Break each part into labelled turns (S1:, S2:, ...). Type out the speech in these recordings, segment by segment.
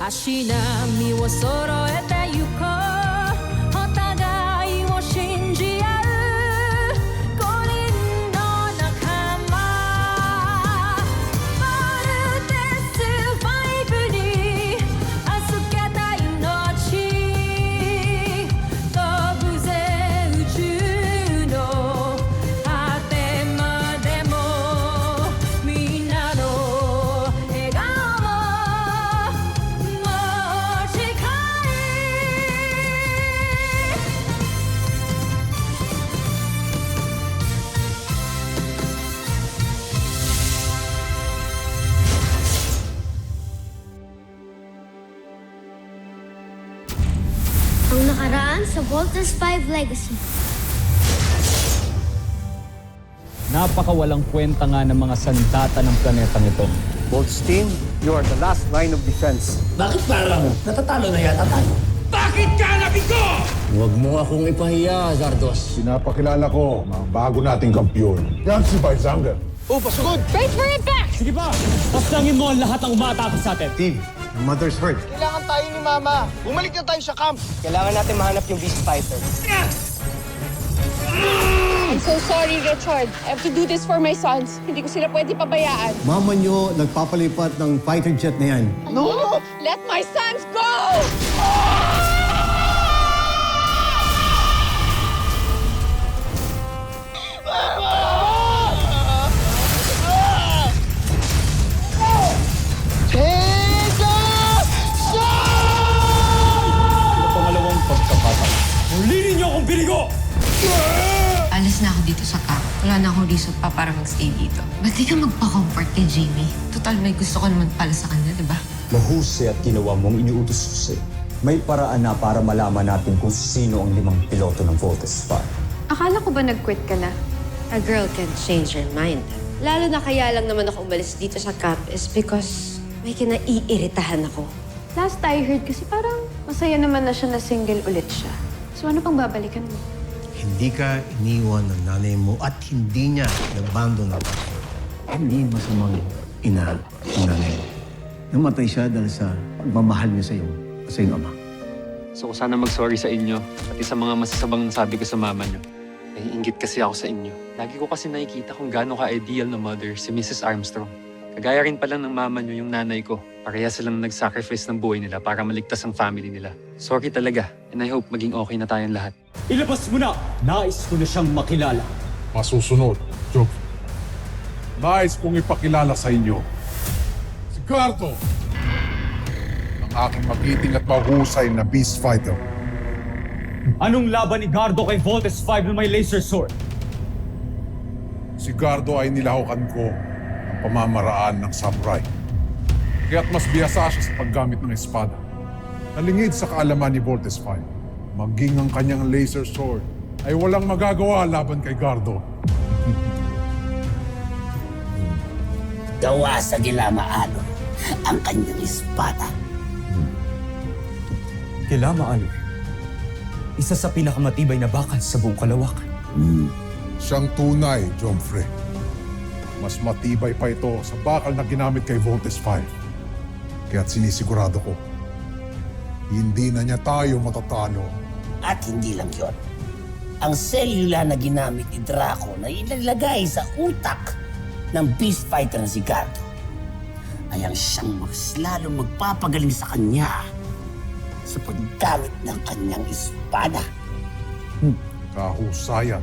S1: 足並みを揃えてゆこうお互いを信じ合う5人の仲間まるでスファイブに預けた命飛ぶぜ宇宙の果てまでもみんなの笑顔も持ち帰
S2: Ang nakaraan sa Voltes 5 Legacy.
S3: Napakawalang kwenta nga ng mga sandata ng planetang ito.
S4: Bolt's team, you are the last line of defense.
S5: Bakit parang natatalo na yata tayo? Bakit ka nabigo? Huwag mo akong ipahiya, Zardos.
S6: Pinapakilala ko mga bago nating kampiyon. Yan si Baizanger.
S2: Wait for it back!
S3: Sige pa! Pasangin mo ang lahat ng umaatake sa atin.
S4: Team, your mother's hurt.
S7: Kailangan tayo ni Mama. Bumalik na tayo sa camp.
S4: Kailangan natin mahanap yung Beast Fighter.
S8: I'm so sorry, Richard. I have to do this for my sons. Hindi ko sila pwede pabayaan.
S9: Mama nyo nagpapalipat ng fighter jet na yan.
S7: No!
S8: Let my sons go!
S3: Pangalawang pagkakataon. Muli ninyo akong binigo!
S10: Alis na ako dito sa camp. Wala na akong reason pa para magstay dito. Ba't di ka magpa-comfort kay Jamie? Total, may gusto ko naman pala sa kanya, di ba?
S11: Mahusay at ginawa mong iniutos ko sa'yo. May paraan na para malaman natin kung sino ang 5 piloto ng Voltes 5.
S10: Akala ko ba nag-quit ka na? A girl can change her mind. Lalo na kaya lang naman ako umalis dito sa camp is because may kinaiiritahan ako.
S8: Last I heard kasi parang masaya naman na siya na single ulit siya. So ano pang babalikan mo?
S9: Hindi ka iniwan ng nanay mo at hindi niya nabando ng tatay. Hindi masamang ina ng nanay mo. Namatay siya dahil sa pagmamahal niya sa iyong ama.
S12: So sana mag-sorry sa inyo, pati sa mga masasabang nasabi ko sa mama niyo. Naiinggit kasi ako sa inyo. Lagi ko kasi nakikita kung gaano ka-ideal na mother si Mrs. Armstrong. Kagaya rin pala ng mama niyo yung nanay ko. Pareha silang nag-sacrifice ng buhay nila para maligtas ang family nila. Sorry talaga, and I hope maging okay na tayong lahat.
S3: Ilabas mo na! Nais ko na siyang makilala.
S6: Masusunod, Joke. Nais kong ipakilala sa inyo si Gardo, ang aking magiting at mahusay na Beast Fighter.
S3: Anong laban ni Gardo kay Voltes 5 na may laser sword?
S6: Si Gardo ay nilahukan ko ng pamamaraan ng samurai. Kaya't mas biyasa siya sa paggamit ng espada. Nalingid sa kaalaman ni Voltes 5. Maging ang kanyang laser sword ay walang magagawa laban kay Gardo.
S5: Gawa sa Gilamaano ang kanyang espada.
S11: Kilamaano, isa sa pinakamatibay na bakal sa buong kalawakan.
S6: Siyang tunay, Jomfre. Mas matibay pa ito sa bakal na ginamit kay Voltes 5. Kaya't sinisigurado ko, hindi na niya tayo matatalo.
S5: At hindi lang yon. Ang selula na ginamit ni Draco na ilalagay sa utak ng Beast Fighter na si Gardo ay ang siyang mas lalong magpapagaling sa kanya sa paggamit ng kanyang espada.
S6: Kahusayan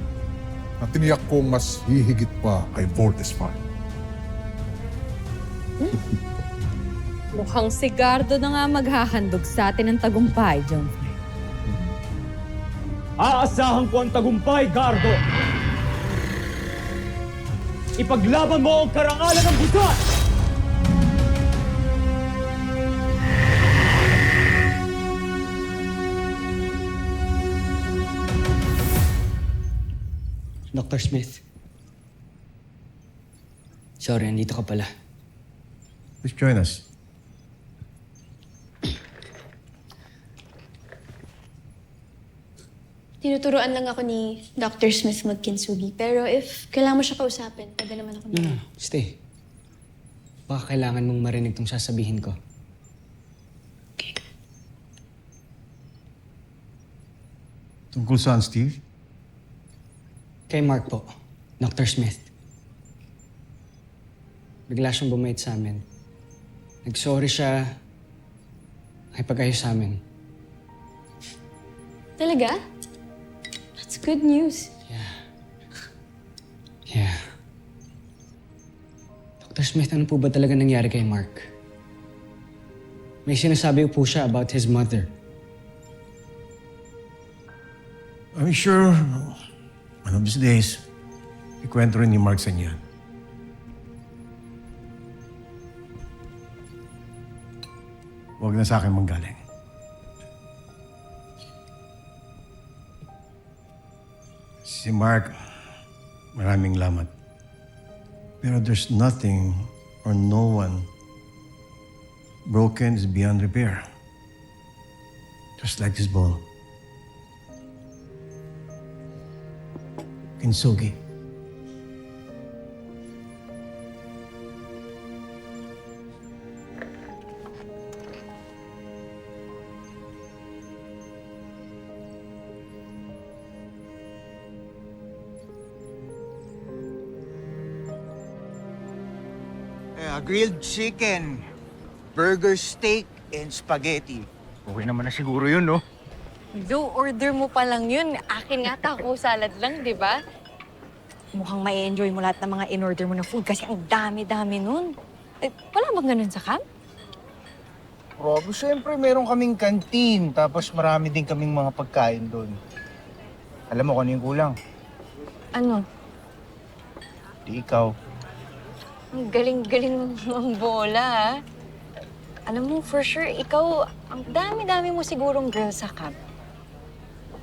S6: na tiniyak kong mas hihigit pa kay Voltes 5.
S1: Mukhang si Gardo na nga maghahandog sa atin ng tagumpay, John.
S3: Aasahan ko ang tagumpay, Gardo! Ipaglaban mo ang karangalan ng buwan!
S5: Dr. Smith. Sorry, andito ka pala.
S9: Please join us.
S8: Tinuturuan lang ako ni Dr. Smith magkinsugi. Pero if kailangan mo siya kausapin, pwede naman ako na.
S5: Stay. Baka kailangan mong marinig tong sasabihin ko.
S9: Tungkol saan, Steve?
S13: Kay Mark po, Dr. Smith. Bigla siyang bumait sa amin. Nag-sorry siya, nakipag-ayos sa amin.
S8: Talaga? That's good news.
S13: Yeah. Dr. Smith, ano po ba talaga nangyari kay Mark? May sinasabi po siya about his mother.
S9: I'm sure one of these days, ikwento rin ni Mark sa niya. Huwag na sa akin manggaling. Si Mark, maraming lamat. Pero there's nothing or no one broken is beyond repair. Just like this ball. Kinsugi.
S7: Grilled chicken, burger steak, and spaghetti. Okay naman na siguro yun, no?
S1: Do, order mo pa lang yun. Akin nga taco salad lang, di ba? Mukhang ma-enjoy mo lahat ng mga in-order mo na food kasi ang dami-dami nun. Eh, wala bang ganun sa camp?
S7: Rob, siyempre meron kaming kantin, tapos marami din kaming mga pagkain doon. Alam mo kung ano yung kulang?
S1: Ano?
S7: Di ikaw.
S1: Ang galing-galing ng bola, ha? Alam mo, for sure, ikaw, ang dami-dami mo sigurong girl sa camp.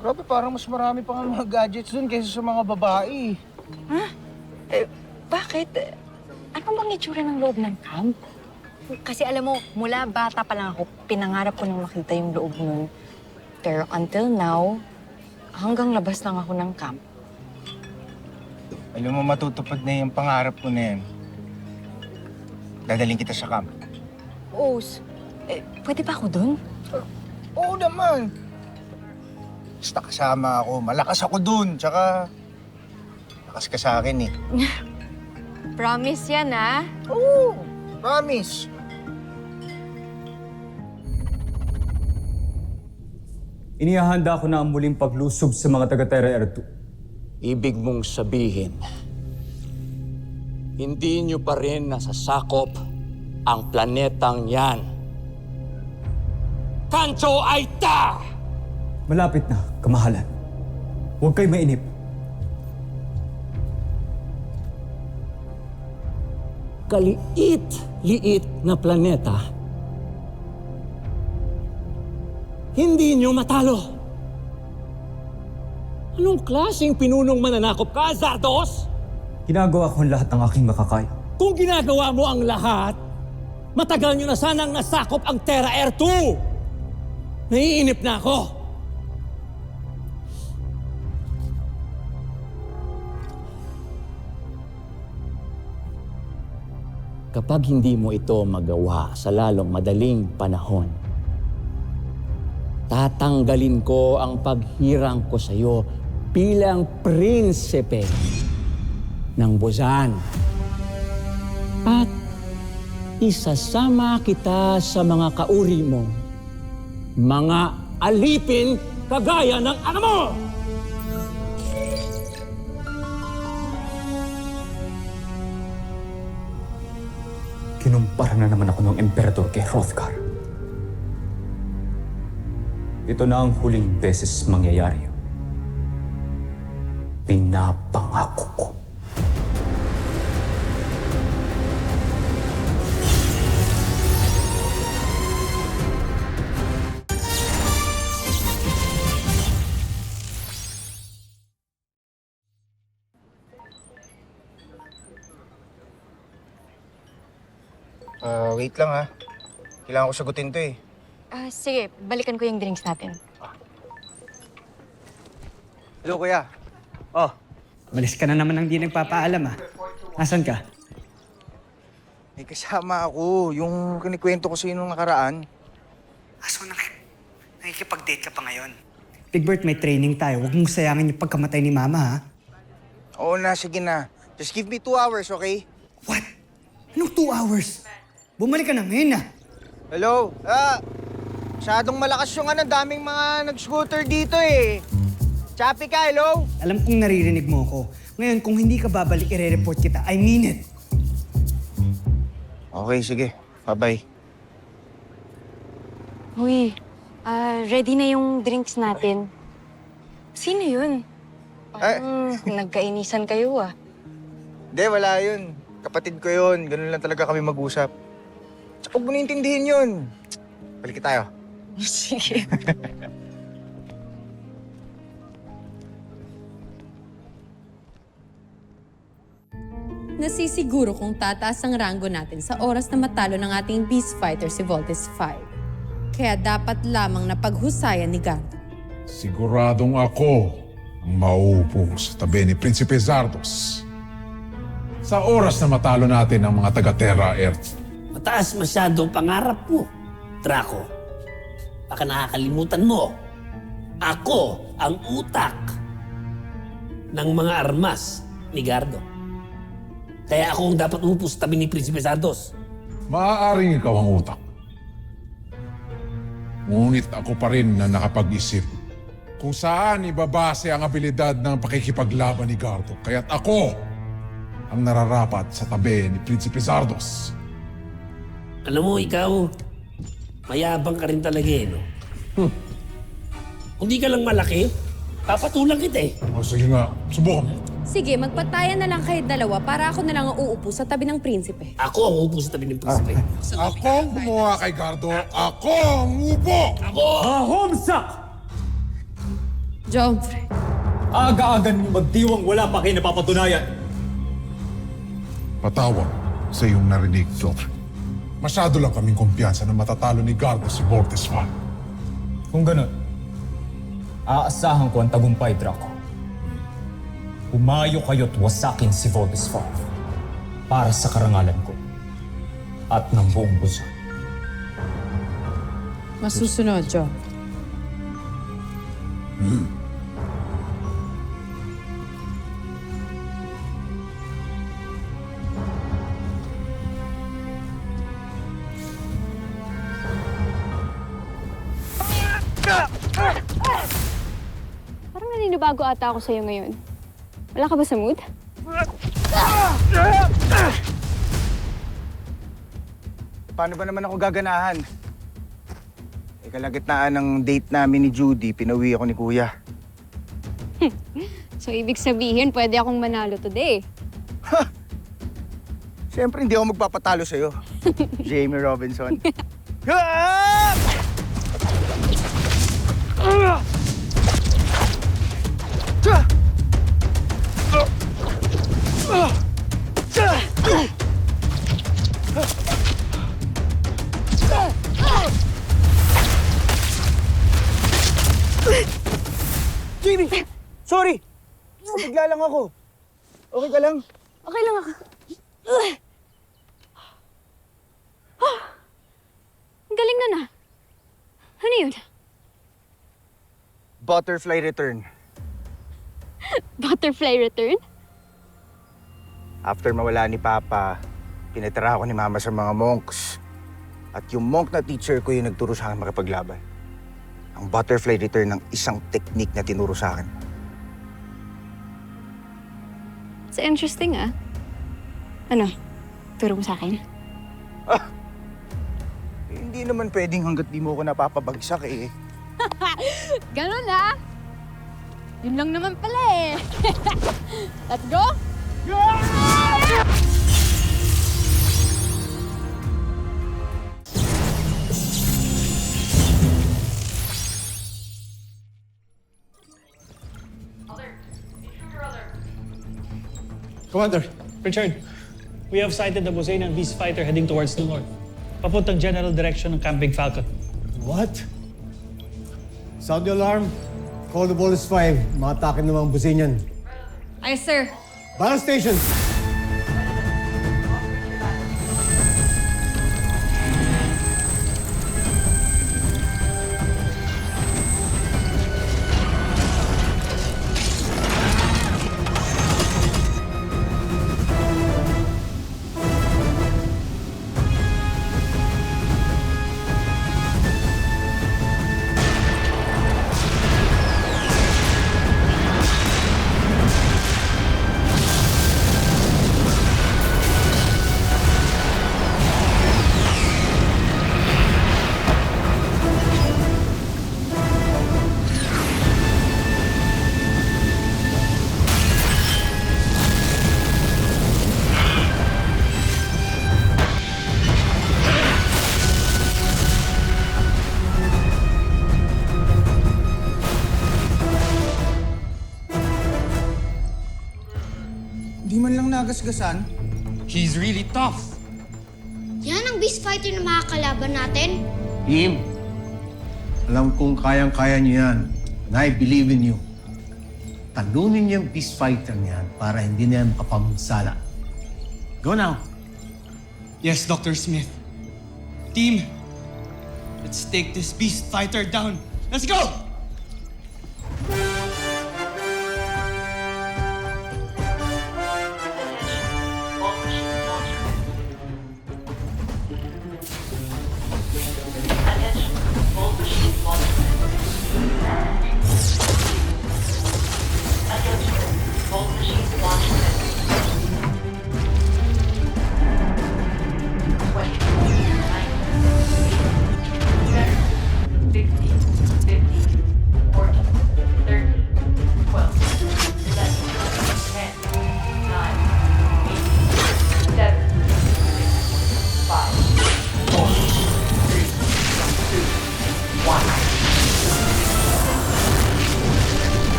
S7: Grabe, parang mas marami pa nga mga gadgets doon kaysa sa mga babae.
S1: Ha? Eh, bakit? Ano bang itsura ng loob ng camp? Kasi alam mo, mula bata pa lang ako, pinangarap ko nang makita yung loob nun. Pero until now, hanggang labas lang ako ng camp.
S7: Alam mo, matutupad na yung pangarap ko na yan. Dadaling kita sa camp.
S1: Os, pwede ba ako dun?
S7: Oo naman. Basta kasama ako. Malakas ako dun. Tsaka, lakas ka sa akin eh.
S1: Promise yan, ha?
S7: Oo, promise.
S3: Inihahanda ko na ang muling paglusob sa mga taga-Terra Air 2.
S5: Ibig mong sabihin, hindi nyo pa rin nasasakop ang planetang yan. Kanto Aita!
S3: Malapit na, kamahalan. Huwag kayo mainip.
S5: Kaliit-liit na planeta. Hindi nyo matalo. Anong klaseng pinunong mananakop ka, Zardos?
S3: Ginagawa ko ang lahat ng aking makakaya.
S5: Kung ginagawa mo ang lahat, matagal nyo na sanang nasakop ang Terra Air 2. Naiinip na ako. Kapag hindi mo ito magawa sa lalong madaling panahon, tatanggalin ko ang paghirang ko sa iyo bilang prinsipe ng Buzan. At isasama kita sa mga kauri mo, mga alipin kagaya ng ano mo!
S3: Kinumpara na naman ako ng emperador kay Hrothgar. Ito na ang huling beses mangyayari. Pinapangako ko.
S7: Wait lang ha. Kailangan ko sagutin to eh.
S1: Sige, balikan ko yung drinks natin.
S7: Hello, kuya.
S13: Malis ka na naman ng di nagpapaalam, ha? Nasaan ka?
S7: May kasama ako. Yung kinikwento ko sa'yo nung nakaraan.
S13: So, nakikipag-date ka pa ngayon? Big Bert, may training tayo. Huwag mong sayangin yung pagkamatay ni Mama, ha?
S7: Oo na, sige na. Just give me 2 hours, okay?
S13: What? Anong 2 hours? Bumalik ka na ngayon, ha?
S7: Hello? Masyadong malakas yung daming mga nag-scooter dito eh. Chappy ka, hello?
S13: Alam kong naririnig mo ako. Ngayon, kung hindi ka babalik, ire-report kita. I mean it.
S7: Okay, sige. Bye-bye.
S1: Uy, ready na yung drinks natin. Sino yun? Parang nagkainisan kayo ah.
S7: Hindi, wala yun. Kapatid ko yun. Ganun lang talaga kami mag-usap. Tsaka huwag mo naintindihin yun. Balik tayo.
S1: Sige.
S14: Nasisiguro kung tataas ang ranggo natin sa oras na matalo ng ating beast fighter si Voltes 5. Kaya dapat lamang na paghusayan ni Gardo.
S6: Siguradong ako ang mauupo sa tabi ni Prinsipe Zardos. Sa oras na matalo natin ang mga taga-Terra Earth.
S5: Mataas masyado ang pangarap mo, Draco. Baka nakakalimutan mo. Ako ang utak ng mga armas ni Gardo. Kaya ako ang dapat umupo sa tabi ni Prinsipe Zardos.
S6: Maaaring ikaw ang utak. Ngunit ako pa rin na nakapag-isip kung saan ibabase ang abilidad ng pakikipaglaban ni Gardo. Kaya't ako ang nararapat sa tabi ni Prinsipe Zardos.
S5: Alam mo, ikaw, mayabang ka rin talaga eh, no? Kung di ka lang malaki, papatulang kita eh.
S6: O sige nga, subukan mo.
S14: Sige, magpatayan na lang kayo dalawa para ako na lang ang uupo sa tabi ng prinsipe.
S5: Ako ang uupo sa tabi ng prinsipe.
S6: Ako ang gumawa kay Gardo. Ako ang upo!
S5: Ako!
S3: Homsak!
S14: Jomfrey.
S3: Aga-aga niyo magdiwang wala pa kayo napapatunayan.
S6: Patawag sa iyong narinig, Joffrey. Masyado lang kaming kumpiyansa na matatalo ni Gardo si Voltes 5.
S3: Kung ganun, aasahan ko ang tagumpay, Draco. Umayo kayo't wasakin si Voltes 5 para sa karangalan ko at ng buong busa.
S14: Masusunod, Jo.
S8: Parang naninibago ata ako sa'yo ngayon. Wala ka ba sa mood?
S7: Paano ba naman ako gaganahan? Kalagitnaan ng date namin ni Judy, pinauwi ako ni Kuya.
S8: So, ibig sabihin, pwede akong manalo today.
S7: Siyempre, hindi ako magpapatalo sa'yo. Jamie Robinson. Jamie! Sorry! Bigla lang ako. Okay ka lang?
S8: Okay lang ako. Ang galing na na. Ano yun?
S7: Butterfly return.
S8: Butterfly return?
S7: After mawala ni Papa, pinatira ako ni Mama sa mga monks. At yung monk na teacher ko yung nagturo sa akin makipaglaban. Ang butterfly return ng isang technique na tinuro sa akin.
S8: It's interesting, ah. Ano? Turo mo sa akin?
S7: Hindi naman pwedeng hanggat di mo ako napapabagsak eh.
S8: Ganun, ah. Yun lang naman pala eh. Let's go!
S15: Commander, Richard, we have sighted the Bosanian beast fighter heading towards the north. Papuntang general direction ng Camping Falcon.
S9: What? Sound the alarm. Call the Voltes 5. Makatake naman ang Bosanian.
S14: Ay, sir.
S9: Battle station!
S16: kinagasgasan. He's really tough.
S2: Yan ang beast fighter na makakalaban natin.
S9: Team, alam kong kayang-kaya niyo yan. And I believe in you. Talunin niyo yung beast fighter niyan para hindi na yan makapamsala. Go now.
S16: Yes, Dr. Smith. Team, let's take this beast fighter down. Let's go!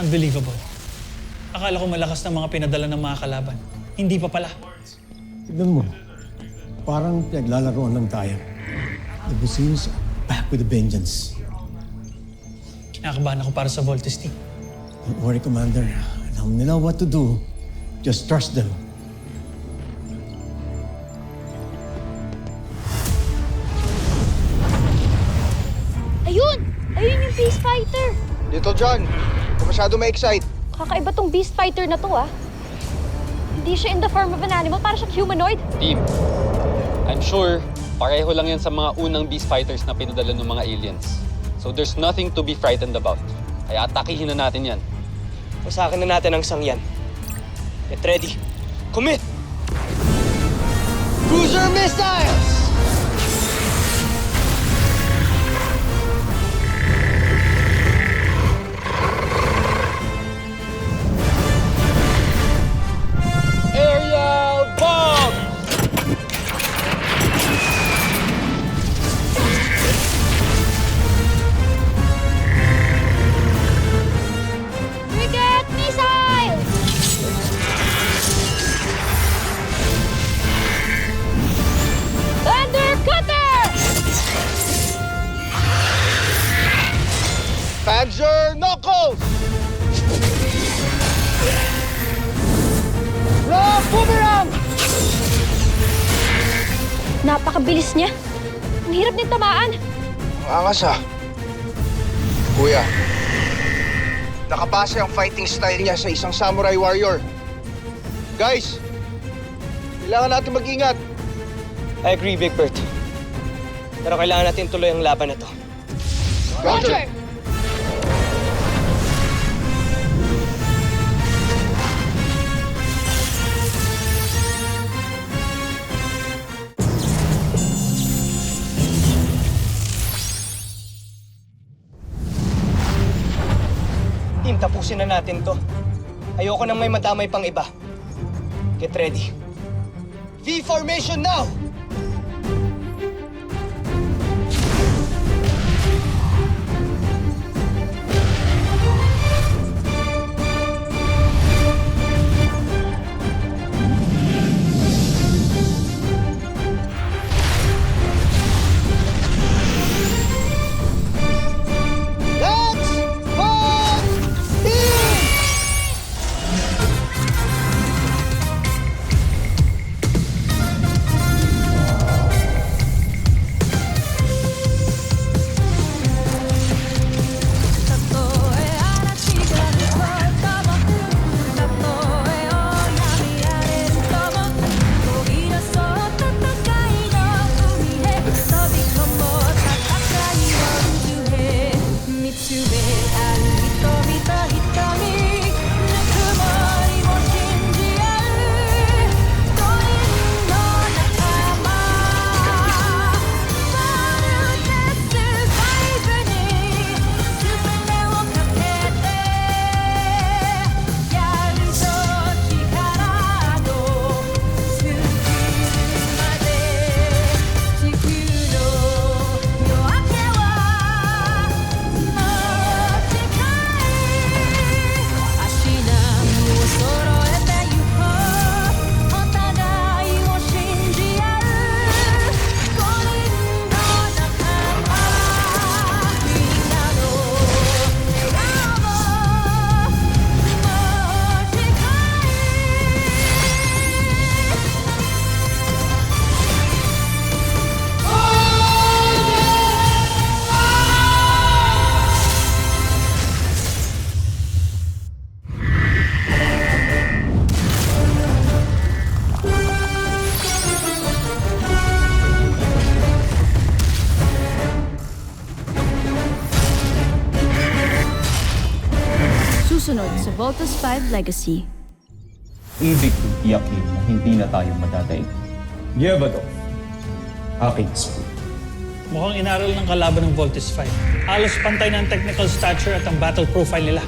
S15: Unbelievable. Akala ko malakas ng mga pinadala ng mga kalaban. Hindi pa pala.
S9: Tignan mo, parang naglalaroan lang tayo. The Busenos are back with a vengeance.
S15: Kinakabahan ako para sa Voltes team.
S9: Don't worry, Commander. Alam nila what to do. Just trust them.
S2: Ayun! Ayun yung beast fighter!
S7: Little John, kung masyado ma-excite.
S2: Kakaiba tong beast fighter na to, ah. Hindi siya in the form of an animal, para siyang humanoid.
S12: Team, I'm sure pareho lang yan sa mga unang beast fighters na pinadala ng mga aliens. So there's nothing to be frightened about. Kaya atakihin na natin yan.
S4: Masakin na natin ang sangyan. Get ready. Commit! Cruiser missiles!
S12: Aerial bomb!
S2: Frigate missile! Thunder cutter!
S7: Panzer knuckles!
S2: Rock boomerang! Napakabilis niya. Ang hirap din tamaan.
S7: Ang angas ah. Kuya, nakabase ang fighting style niya sa isang samurai warrior. Guys, kailangan natin mag-ingat.
S4: I agree, Big Bert. Pero kailangan natin tuloy ang laban na to.
S7: Roger!
S4: Team, tapusin na natin to. Ayoko nang may madamay pang iba. Get ready. V formation now!
S17: Voltus 5 Legacy.
S11: Ibig kong tiyakin na hindi na tayo madadaig. Yevado, aking spoon.
S15: Mukhang inaral ng kalaban ng Voltes 5. Halos pantay ng technical stature at ang battle profile nila.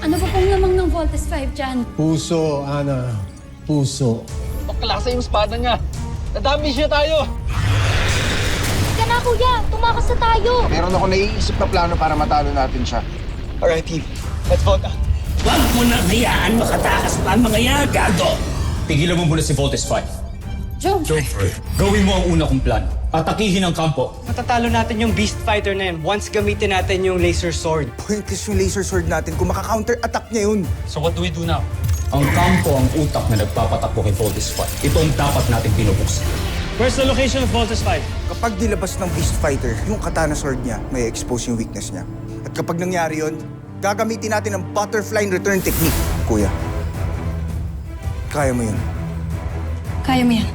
S17: Ano pa pong lamang ng Voltus 5 dyan?
S9: Puso, Ana. Puso.
S4: Paklasa yung espada niya. Nadami siya tayo.
S2: Ka na, kuya! Tumakas na tayo!
S7: Meron ako naiisip na plano para matalo natin siya.
S4: Alright, team. Let's vote out.
S5: Huwag mo na hayaan makatakas pa ang mga yan, Gardo!
S3: Tigilan mo muna si Voltes 5.
S2: Joe!
S3: Gawin mo ang una kong plano. Atakihin ang kampo.
S4: Matatalo natin yung Beast Fighter na yun once gamitin natin yung laser sword.
S7: Pointless yung laser sword natin kung maka-counter-attack niya yun.
S12: So what do we do now?
S3: Ang kampo ang utak na nagpapatakbo kay Voltes 5. Ito ang dapat nating pinubuksan.
S15: Where's the location of Voltes 5?
S7: Kapag nilabas ng Beast Fighter, yung katana sword niya, may expose yung weakness niya. At kapag nangyari yun, gagamitin natin ang butterfly return technique. Kuya, kaya mo yun.
S1: Kaya mo yan.